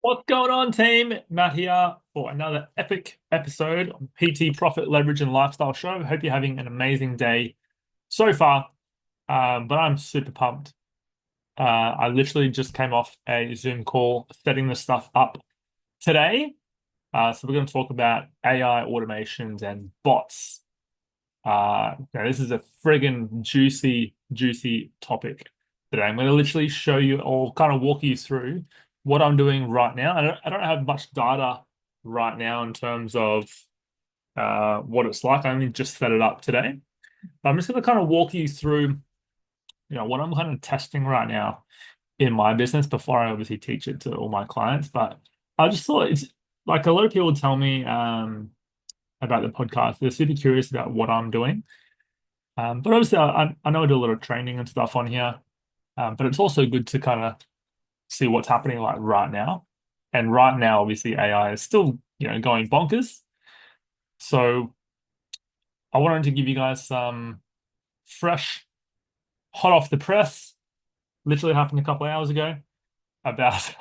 What's going on, team? Matt here for another epic episode on PT Profit Leverage and Lifestyle Show. Hope you're having an amazing day so far. But I'm super pumped. I literally just came off a Zoom call setting this stuff up today. So we're going to talk about AI automations and bots. This is a friggin' juicy topic today. I'm going to literally show you or kind of walk you through what I'm doing right now. I don't have much data right now in terms of what it's like. I only just set it up today. But I'm just going to kind of walk you through, what I'm kind of testing right now in my business before I obviously teach it to all my clients. But I just thought it's like a lot of people tell me about the podcast. They're super curious about what I'm doing. But obviously, I know I do a lot of training and stuff on here, but it's also good to kind of see what's happening like right now. And right now, obviously, AI is still, going bonkers. So I wanted to give you guys some fresh, hot off the press, literally happened a couple of hours ago, about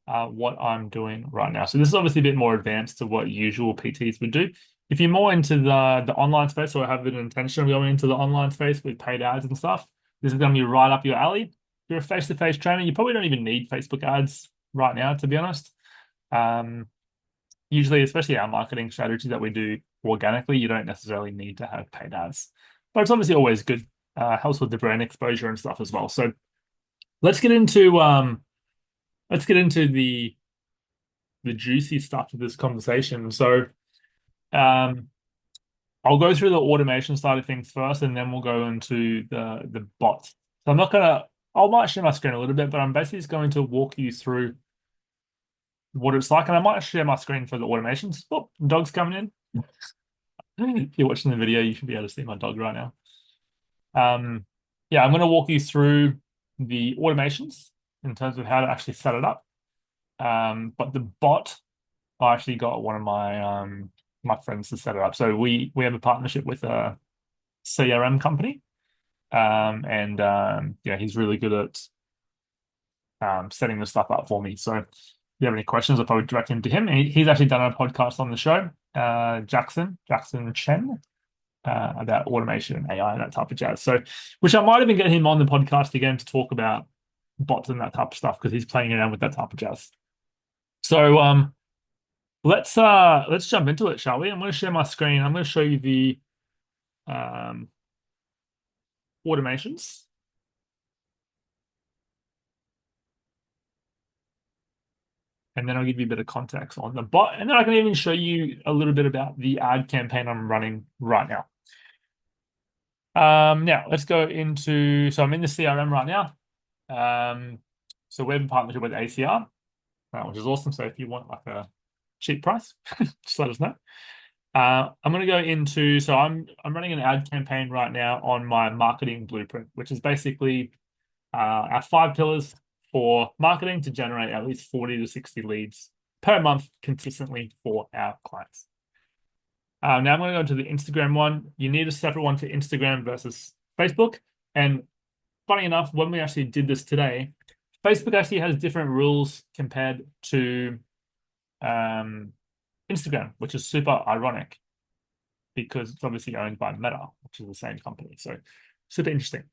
what I'm doing right now. So this is obviously a bit more advanced to what usual PTs would do. If you're more into the online space, or have an intention of going into the online space with paid ads and stuff, this is going to be right up your alley. If you're a face-to-face trainer, you probably don't even need Facebook ads right now, to be honest. Um, Usually, especially our marketing strategy that we do organically, you don't necessarily need to have paid ads, but it's obviously always good. Helps with the brand exposure and stuff as well. So let's get into the juicy stuff of this conversation. So um, I'll go through the automation side of things first, and then we'll go into the bots. So I'm not gonna. I might share my screen a little bit, but I'm basically just going to walk you through what it's like, and I might share my screen for the automations. Oh, dog's coming in. If you're watching the video, you should be able to see my dog right now. Um, yeah, I'm going to walk you through the automations in terms of how to actually set it up. But the bot, I actually got one of my friends to set it up. So we have a partnership with a CRM company, and yeah, he's really good at setting the stuff up for me. So if you have any questions, I'll probably direct him to him. He's actually done a podcast on the show, Jackson Chen, about automation and AI and that type of jazz. So, which I might even get him on the podcast again to talk about bots and that type of stuff because he's playing around with that type of jazz. So, let's jump into it, shall we? I'm going to share my screen. I'm going to show you the um, automations, and then I'll give you a bit of context on the bot, and then I can even show you a little bit about the ad campaign I'm running right now. Now let's go into. So I'm in the CRM right now. So we're in partnership with ACR, which is awesome. So if you want like a cheap price, just let us know. I'm going to go into, so I'm running an ad campaign right now on my marketing blueprint, which is basically our 5 pillars for marketing to generate at least 40 to 60 leads per month consistently for our clients. Now I'm going to go to the Instagram one. You need a separate one for Instagram versus Facebook. And funny enough, when we actually did this today, Facebook actually has different rules compared to um, Instagram, which is super ironic because it's obviously owned by Meta, which is the same company. So super interesting.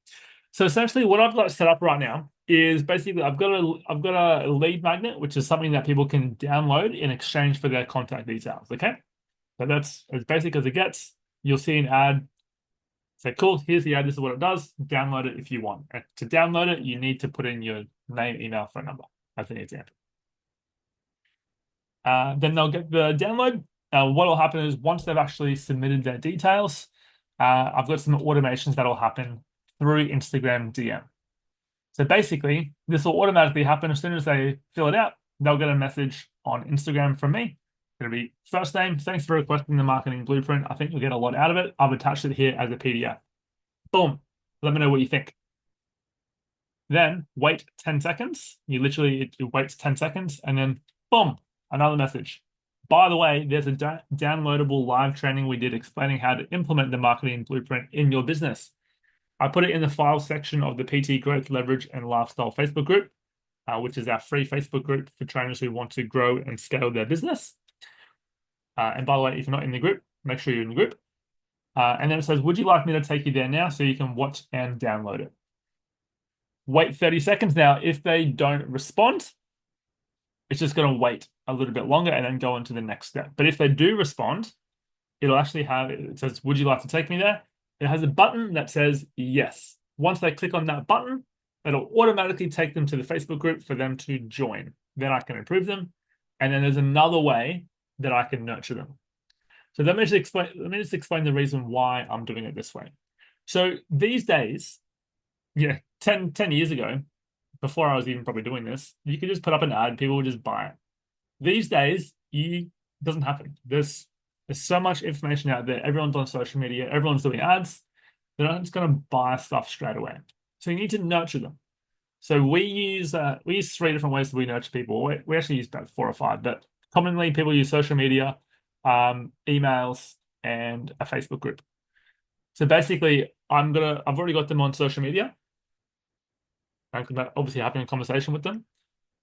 So essentially, what I've got set up right now is basically I've got a lead magnet, which is something that people can download in exchange for their contact details. Okay, so that's as basic as it gets. You'll see an ad. Say, cool, here's the ad. This is what it does. Download it if you want. And to download it, you need to put in your name, email, phone number as an example. Then they'll get the download. What will happen is once they've actually submitted their details, I've got some automations that'll happen through Instagram DM. So basically, this will automatically happen as soon as they fill it out. They'll get a message on Instagram from me. It'll be first name, thanks for requesting the marketing blueprint. I think you'll get a lot out of it. I've attached it here as a PDF. Boom. Let me know what you think. Then wait 10 seconds. It waits 10 seconds and then boom, another message. By the way, there's a downloadable live training we did explaining how to implement the marketing blueprint in your business. I put it in the file section of the PT Growth, Leverage, and Lifestyle Facebook group. which is our free Facebook group for trainers who want to grow and scale their business. And by the way, if you're not in the group, make sure you're in the group. And then it says, would you like me to take you there now so you can watch and download it? Wait 30 seconds. Now, if they don't respond, it's just going to wait a little bit longer and then go on to the next step. But if they do respond, it'll actually have, it says, would you like to take me there? It has a button that says yes. Once they click on that button, it'll automatically take them to the Facebook group for them to join. Then I can approve them. And then there's another way that I can nurture them. So let me just explain the reason why I'm doing it this way. So these days, 10 years ago, before I was even probably doing this, you could just put up an ad, people would just buy it. These days, it doesn't happen. There's so much information out there. Everyone's on social media. Everyone's doing ads. They're not just going to buy stuff straight away. So you need to nurture them. So we use 3 different ways that we nurture people. We actually use about 4 or 5, but commonly people use social media, emails, and a Facebook group. So basically, I've already got them on social media. I'm obviously having a conversation with them.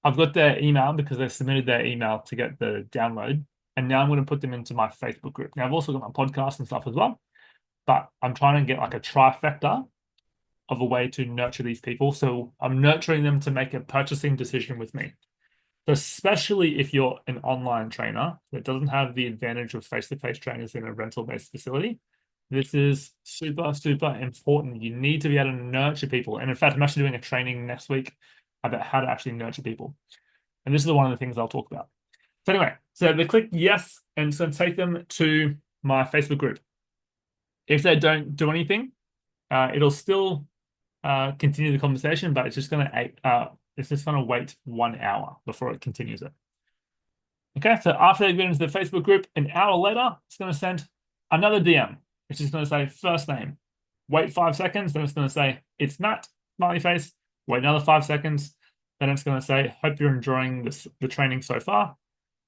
I've got their email because they submitted their email to get the download. And now I'm going to put them into my Facebook group. Now, I've also got my podcast and stuff as well. But I'm trying to get like a trifecta of a way to nurture these people. So I'm nurturing them to make a purchasing decision with me. So especially if you're an online trainer that doesn't have the advantage of face-to-face trainers in a rental-based facility, this is super, super important. You need to be able to nurture people. And in fact, I'm actually doing a training next week about how to actually nurture people. And this is one of the things I'll talk about. So anyway, so they click yes, and it's going to take them to my Facebook group. If they don't do anything, it'll still continue the conversation, but it's just going to wait 1 hour before it continues it. Okay, so after they've been into the Facebook group, an hour later, it's going to send another DM. It's just going to say first name. Wait 5 seconds, then it's going to say it's Matt, smiley face. Wait another 5 seconds, then it's going to say hope you're enjoying the training so far.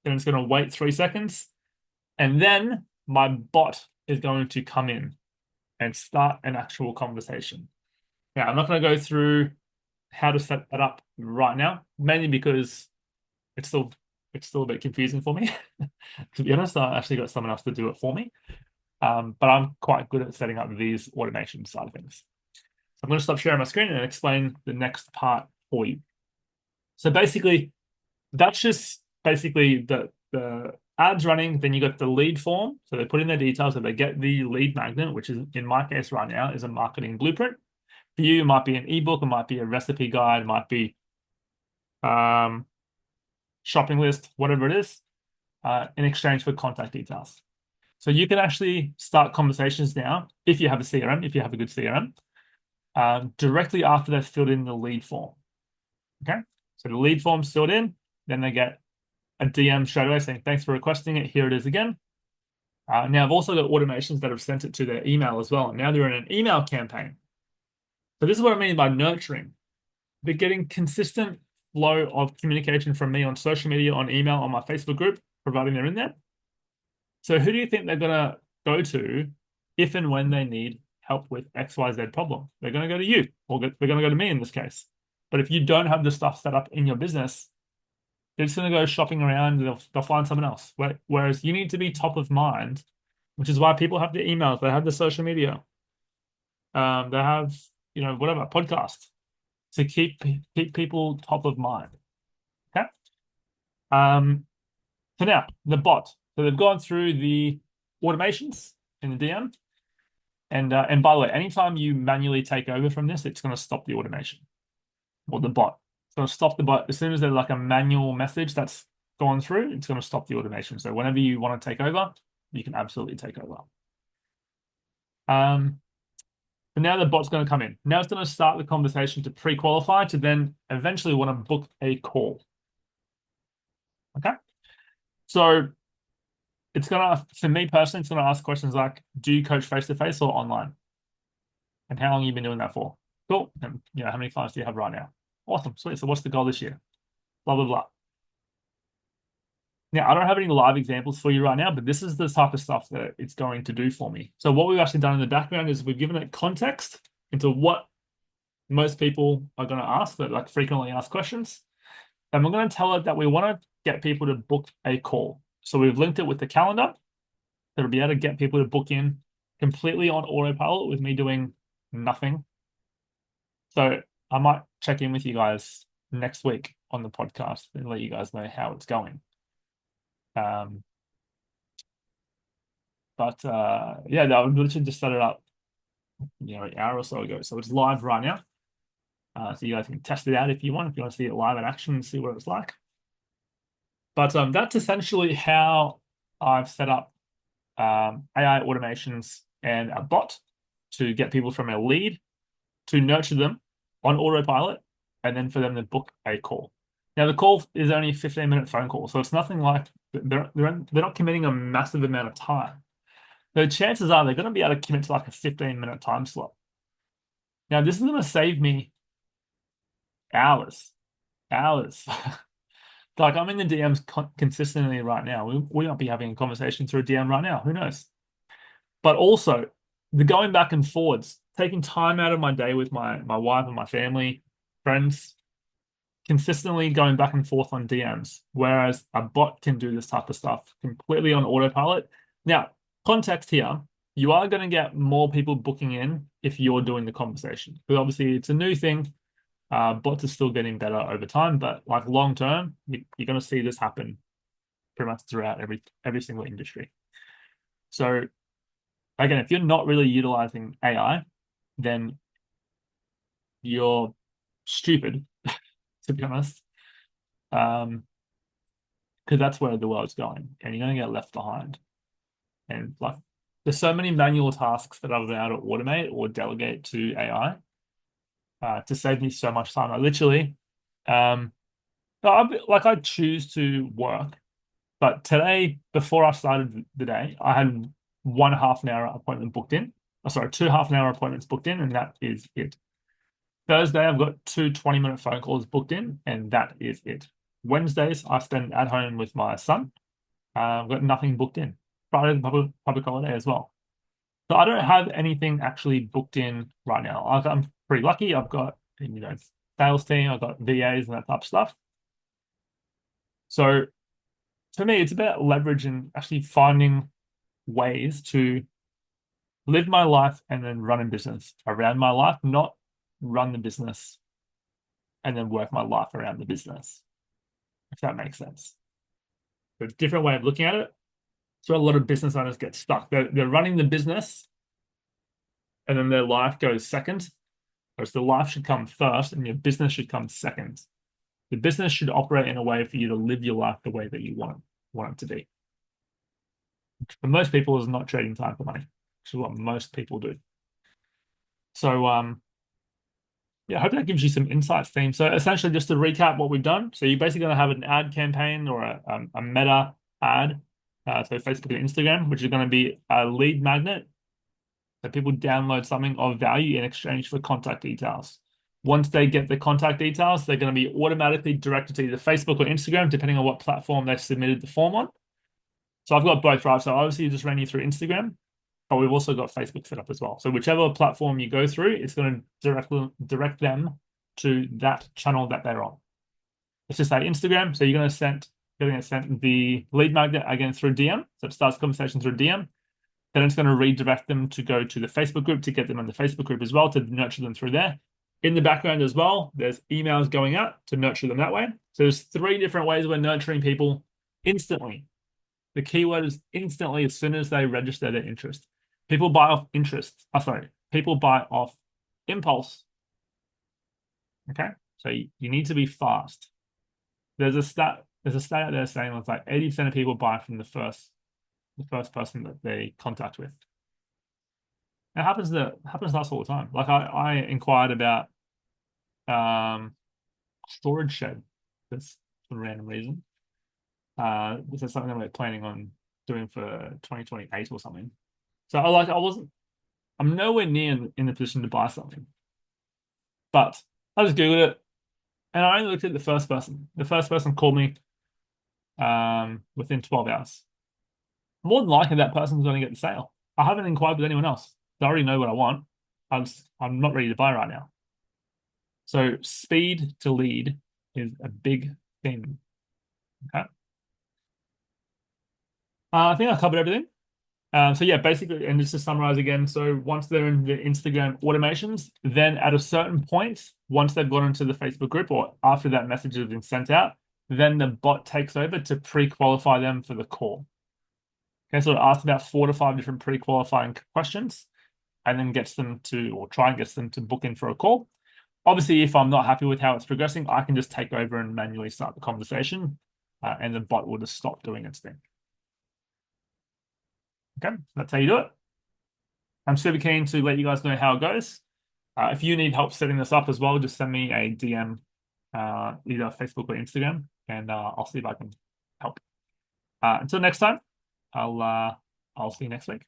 Then it's going to wait 3 seconds, and then my bot is going to come in and start an actual conversation. Now, I'm not going to go through how to set that up right now, mainly because it's still a bit confusing for me. To be honest, I actually got someone else to do it for me. But I'm quite good at setting up these automation side of things. So I'm going to stop sharing my screen and explain the next part for you. So basically, that's just basically the ads running. Then you got the lead form. So they put in their details, so they get the lead magnet, which is in my case right now is a marketing blueprint. For you, it might be an ebook, it might be a recipe guide, it might be shopping list, whatever it is, in exchange for contact details. So you can actually start conversations now if you have a CRM, if you have a good CRM, directly after they've filled in the lead form. Okay, so the lead form's filled in, then they get a DM straight away saying, thanks for requesting it, here it is again. Now I've also got automations that have sent it to their email as well. And now they're in an email campaign. So this is what I mean by nurturing. They're getting consistent flow of communication from me on social media, on email, on my Facebook group, providing they're in there. So who do you think they're going to go to if and when they need help with XYZ problem? They're going to go to you, or they're going to go to me in this case. But if you don't have the stuff set up in your business, they're just going to go shopping around, they'll find someone else. Whereas you need to be top of mind, which is why people have the emails, they have the social media, they have, whatever, podcast, to keep people top of mind. Okay. So now the bot. So they've gone through the automations in the DM. And by the way, anytime you manually take over from this, it's going to stop the automation or the bot. It's going to stop the bot. As soon as there's like a manual message that's gone through, it's going to stop the automation. So whenever you want to take over, you can absolutely take over. But now the bot's going to come in. Now it's going to start the conversation to pre-qualify to then eventually want to book a call. Okay. So it's going to, for me personally, it's going to ask questions like, do you coach face-to-face or online? And how long have you been doing that for? Cool. And how many clients do you have right now? Awesome. Sweet. So what's the goal this year? Blah, blah, blah. Now, I don't have any live examples for you right now, but this is the type of stuff that it's going to do for me. So what we've actually done in the background is we've given it context into what most people are going to ask, that like frequently asked questions. and we're going to tell it that we want to get people to book a call. So we've linked it with the calendar that'll be able to get people to book in completely on autopilot with me doing nothing. So I might check in with you guys next week on the podcast and let you guys know how it's going. Um, but yeah, I literally just set it up, an hour or so ago. So it's live right now. So you guys can test it out if you want, to see it live in action and see what it's like. But that's essentially how I've set up AI automations and a bot to get people from a lead to nurture them on autopilot and then for them to book a call. Now, the call is only a 15-minute phone call, so it's nothing like they're not committing a massive amount of time. The chances are they're going to be able to commit to like a 15-minute time slot. Now, this is going to save me hours, hours. Like I'm in the DMs consistently right now. We might be having a conversation through a DM right now. Who knows? But also the going back and forwards, taking time out of my day with my wife and my family, friends, consistently going back and forth on DMs, whereas a bot can do this type of stuff completely on autopilot. Now, context here, you are going to get more people booking in if you're doing the conversation. Because obviously it's a new thing. Bots are still getting better over time, but like long term, you're going to see this happen pretty much throughout every single industry. So again, if you're not really utilizing AI, then you're stupid, to be honest. Because that's where the world's going, and you're going to get left behind. And like, there's so many manual tasks that I've been able to automate or delegate to AI to save me so much time. I literally, I choose to work, but today, before I started the day, I had one half an hour appointment booked in. Oh, sorry, two half an hour appointments booked in, and that is it. Thursday, I've got two 20-minute phone calls booked in, and that is it. Wednesdays, I spend at home with my son. I've got nothing booked in. Friday, public holiday as well. So I don't have anything actually booked in right now. I'm pretty lucky. I've got, sales team, I've got VAs and that type of stuff. So for me, it's about leverage and actually finding ways to live my life and then run a business around my life, not run the business and then work my life around the business, if that makes sense. So it's a different way of looking at it. So a lot of business owners get stuck. They're running the business and then their life goes second. Whereas the life should come first and your business should come second. The business should operate in a way for you to live your life the way that you want it to be. For most people, it's not trading time for money, which is what most people do. So yeah, I hope that gives you some insights, team. So essentially, just to recap what we've done. So you're basically going to have an ad campaign or a meta ad. So Facebook and Instagram, which is going to be a lead magnet. So people download something of value in exchange for contact details. Once they get the contact details, they're going to be automatically directed to either Facebook or Instagram, depending on what platform they've submitted the form on. So I've got both, right? So obviously, just ran you through Instagram, but we've also got Facebook set up as well. So whichever platform you go through, it's going to direct them to that channel that they're on. Let's just say Instagram. So you're going to send the lead magnet again through DM. So it starts the conversation through DM. Then it's going to redirect them to go to the Facebook group to get them on the Facebook group as well to nurture them through there. In the background as well, there's emails going out to nurture them that way. So there's 3 different ways we're nurturing people instantly. The keyword is instantly as soon as they register their interest. People buy off interest. People buy off impulse. Okay, so you need to be fast. There's a stat out there saying it's like 80% of people buy from the first person that they contact with. It happens to us all the time. Like I inquired about storage shed. That's for a random reason. This is something that we're planning on doing for 2028 or something. So I'm nowhere near in the position to buy something. But I just Googled it and I only looked at the first person. The first person called me within 12 hours. More than likely that person's going to get the sale. I haven't inquired with anyone else. They already know what I want. I'm not ready to buy right now. So speed to lead is a big theme. Okay. I think I covered everything. So yeah, basically, and just to summarize again, so once they're in the Instagram automations, then at a certain point, once they've got into the Facebook group or after that message has been sent out, then the bot takes over to pre-qualify them for the call. Okay, so it asks about 4 to 5 different pre-qualifying questions and then gets them to, or try and gets them to book in for a call. Obviously, if I'm not happy with how it's progressing, I can just take over and manually start the conversation, and the bot will just stop doing its thing. Okay, that's how you do it. I'm super keen to let you guys know how it goes. If you need help setting this up as well, just send me a DM, either Facebook or Instagram, and I'll see if I can help. Until next time, I'll see you next week.